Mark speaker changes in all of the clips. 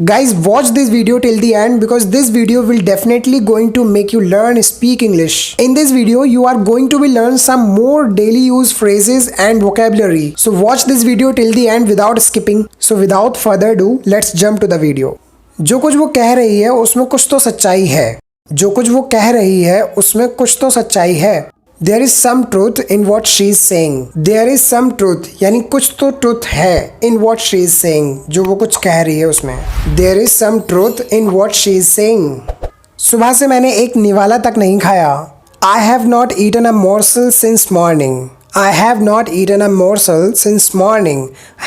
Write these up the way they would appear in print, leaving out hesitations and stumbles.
Speaker 1: Guys, watch this video till the end because this video will definitely going to make you learn speak English. In this video, you are going to be learn some more daily use phrases and vocabulary. So watch this video till the end without skipping. So without further ado, let's jump to the video. जो कुछ वो कह रही है उसमें कुछ तो सच्चाई है. जो कुछ वो कह रही है उसमें कुछ तो सच्चाई है. There is some truth in what she is saying. There is some truth यानी कुछ तो truth है in what she is saying. जो वो कुछ कह रही है उसमें. There is some truth in what she is saying. सुबह से मैंने एक निवाला तक नहीं खाया. I have not eaten a morsel since morning. I have not eaten a morsel since morning.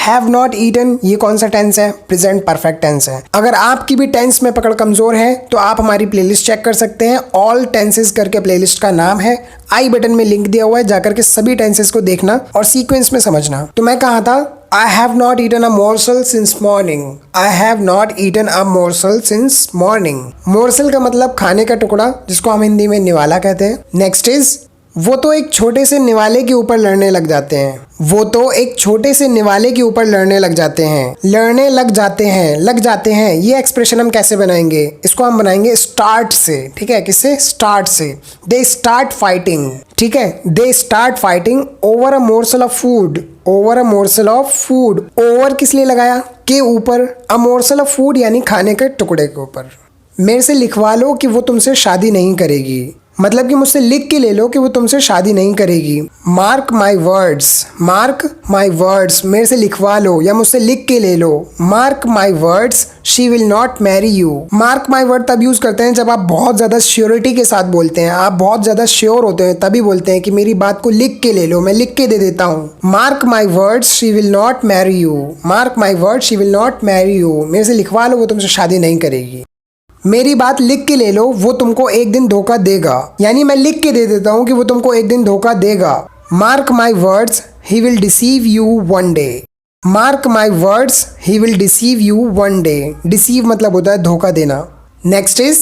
Speaker 1: Have not eaten ये कौन सा टेंस है? प्रेजेंट परफेक्ट टेंस है. अगर आपकी भी टेंस में पकड़ कमज़ोर है तो आप हमारी प्लेलिस्ट चेक कर सकते हैं. ऑल टेंसेस करके प्लेलिस्ट का नाम है. आई बटन में लिंक दिया हुआ है, जाकर के सभी टेंसेस को देखना और सीक्वेंस में समझना. तो मैं कहा था I have not eaten a morsel since morning. I have not eaten a morsel since morning. Morsal का मतलब खाने का टुकड़ा, जिसको हम हिंदी में निवाला कहते हैं. नेक्स्ट इज वो तो एक छोटे से निवाले के ऊपर लड़ने लग जाते हैं. वो तो एक छोटे से निवाले के ऊपर लड़ने लग जाते हैं. लड़ने लग जाते हैं, लग जाते हैं. ये एक्सप्रेशन हम कैसे बनाएंगे? इसको हम बनाएंगे स्टार्ट से. ठीक है, किससे? स्टार्ट से. They start fighting. ठीक है, they start fighting over a morsel of food. Over a morsel of food. Over किस लिए लगाया? के ऊपर. अ मोर्सल ऑफ फूड यानी खाने के टुकड़े के ऊपर. मेरे से लिखवा लो कि वो तुमसे शादी नहीं करेगी. मतलब कि मुझसे लिख के ले लो कि वो तुमसे शादी नहीं करेगी. Mark my words. Mark my words मेरे से लिखवा लो या मुझसे लिख के ले लो. Mark my words she will not marry you. Mark my word तब यूज़ करते हैं जब आप बहुत ज़्यादा श्योरिटी के साथ बोलते हैं. आप बहुत ज़्यादा श्योर होते हैं तभी बोलते हैं कि मेरी बात को लिख के ले लो, मैं लिख के दे देता हूँ. Mark my words she will not marry you. Mark my words she will not marry you. मेरे से लिखवा लो, वो तुमसे शादी नहीं करेगी. मेरी बात लिख के ले लो, वो तुमको एक दिन धोखा देगा. यानी मैं लिख के दे देता हूँ कि वो तुमको एक दिन धोखा देगा. Mark my words he will deceive you one day. Mark my words he will deceive you one day. Deceive मतलब होता है धोखा देना. नेक्स्ट इज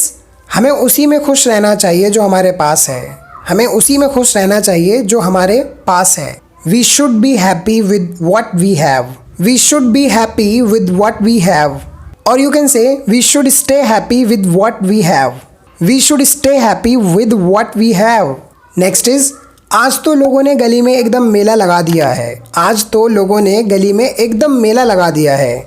Speaker 1: हमें उसी में खुश रहना चाहिए जो हमारे पास है. हमें उसी में खुश रहना चाहिए जो हमारे पास है. We should be happy with what we have. We should be happy with what we have. और you can say we should stay happy with what we have. We should stay happy with what we have. Next is आज तो लोगों ने गली में एकदम मेला लगा दिया है. आज तो लोगों ने गली में एकदम मेला लगा दिया है.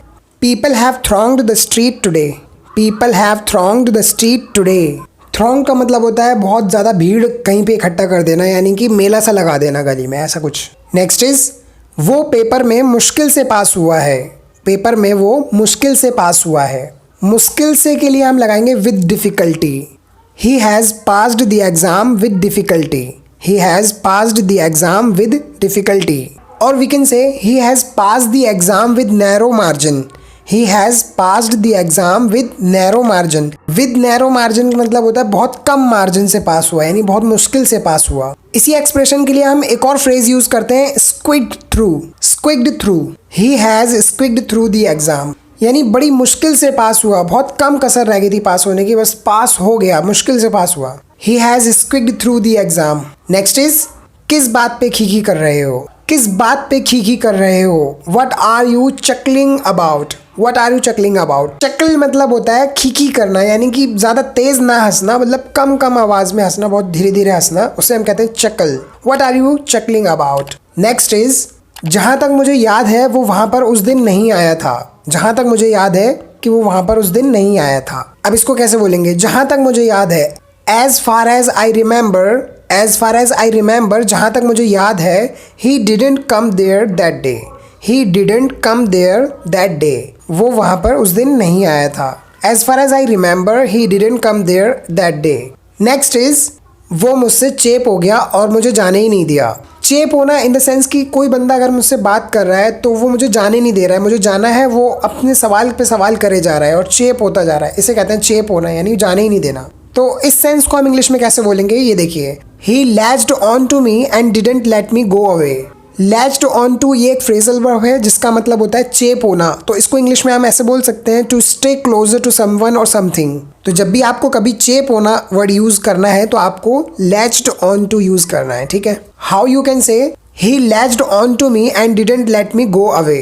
Speaker 1: People have thronged the street today. People have thronged the street today. Throng का मतलब होता है बहुत ज़्यादा भीड़ कहीं पे इकट्ठा कर देना, यानी कि मेला सा लगा देना गली में, ऐसा कुछ. नेक्स्ट इज वो पेपर में मुश्किल से पास हुआ है. पेपर में वो मुश्किल से पास हुआ है. मुश्किल से के लिए हम लगाएंगे with difficulty. He has passed the exam with difficulty. He has passed the exam with difficulty. और we can say he has passed the exam with narrow margin. He has passed the exam with narrow margin. With narrow margin का मतलब होता है बहुत कम margin से पास हुआ, यानी बहुत मुश्किल से पास हुआ. इसी एक्सप्रेशन के लिए हम एक और फ्रेज यूज़ करते हैं, squeaked through. Squeaked through. He has squeaked through the exam. यानी बड़ी मुश्किल से पास हुआ, बहुत कम कसर रह गई थी पास होने की, बस पास हो गया, मुश्किल से पास हुआ. He has squeaked through the exam. Next is किस बात पे खीखी कर रहे हो. किस बात पे खीखी कर रहे हो. What are you chuckling about. What are you chuckling about. Chuckle मतलब होता है खीखी करना, यानी कि ज़्यादा तेज़ ना हंसना, मतलब कम कम आवाज़ में हंसना, बहुत धीरे धीरे हंसना, उसे हम कहते हैं chuckle. What are you chuckling about. Next is जहाँ तक मुझे याद है वो वहाँ पर उस दिन नहीं आया था. जहाँ तक मुझे याद है कि वो वहाँ पर उस दिन नहीं आया था. अब इसको कैसे बोलेंगे? जहाँ तक मुझे याद है. As far as I remember. As far as I remember जहाँ तक मुझे याद है. He didn't come there that day. He didn't come there that day. वो वहाँ पर उस दिन नहीं आया था. As far as I remember he didn't come there that day. Next is वो मुझसे चेप हो गया और मुझे जाने ही नहीं दिया. चेप होना इन द सेंस कि कोई बंदा अगर मुझसे बात कर रहा है तो वो मुझे जाने नहीं दे रहा है, मुझे जाना है, वो अपने सवाल पे सवाल करे जा रहा है और चेप होता जा रहा है. इसे कहते हैं चेप होना, यानी जाने ही नहीं देना. तो इस सेंस को हम इंग्लिश में कैसे बोलेंगे, ये देखिए. He latched on to me and didn't let me go away. Latched on to ये एक फ्रेजल वर्ब है जिसका मतलब होता है चेप होना. तो इसको इंग्लिश में हम ऐसे बोल सकते हैं, to stay closer to someone और समथिंग. तो जब भी आपको कभी चेप होना वर्ड यूज़ करना है तो आपको लैच्ड ऑन टू यूज़ करना है. ठीक है. How you can say he latched on to me and didn't let me go away.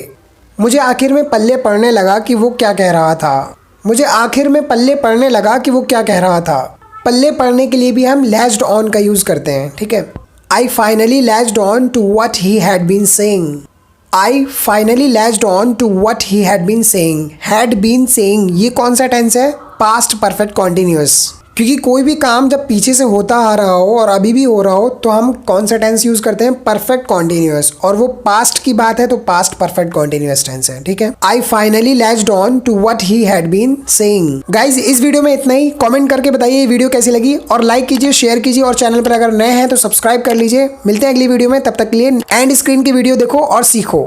Speaker 1: मुझे आखिर में पल्ले पड़ने लगा कि वो क्या कह रहा था. मुझे आखिर में पल्ले पड़ने लगा कि वो क्या कह रहा था। पल्ले पड़ने के लिए भी हम लैच्ड ऑन का यूज़ करते हैं, ठीक है। I finally latched on to what he had been saying. I finally latched on to what he had been saying. Had been saying ये कौन सा टेंस है? Past perfect continuous. क्योंकि कोई भी काम जब पीछे से होता आ रहा हो और अभी भी हो रहा हो तो हम कौन सा टेंस यूज करते हैं? Perfect continuous. और वो पास्ट की बात है तो पास्ट परफेक्ट कॉन्टिन्यूअस टेंस है, ठीक है। I finally latched on to what he had been saying. Guys इस वीडियो में इतना ही। कमेंट करके बताइए ये वीडियो कैसी लगी और लाइक कीजिए, शेयर कीजिए और चैनल पर अगर नए हैं तो सब्सक्राइब कर लीजिए। मिलते हैं अगली वीडियो में, तब तक के लिए एंड स्क्रीन की वीडियो देखो और सीखो।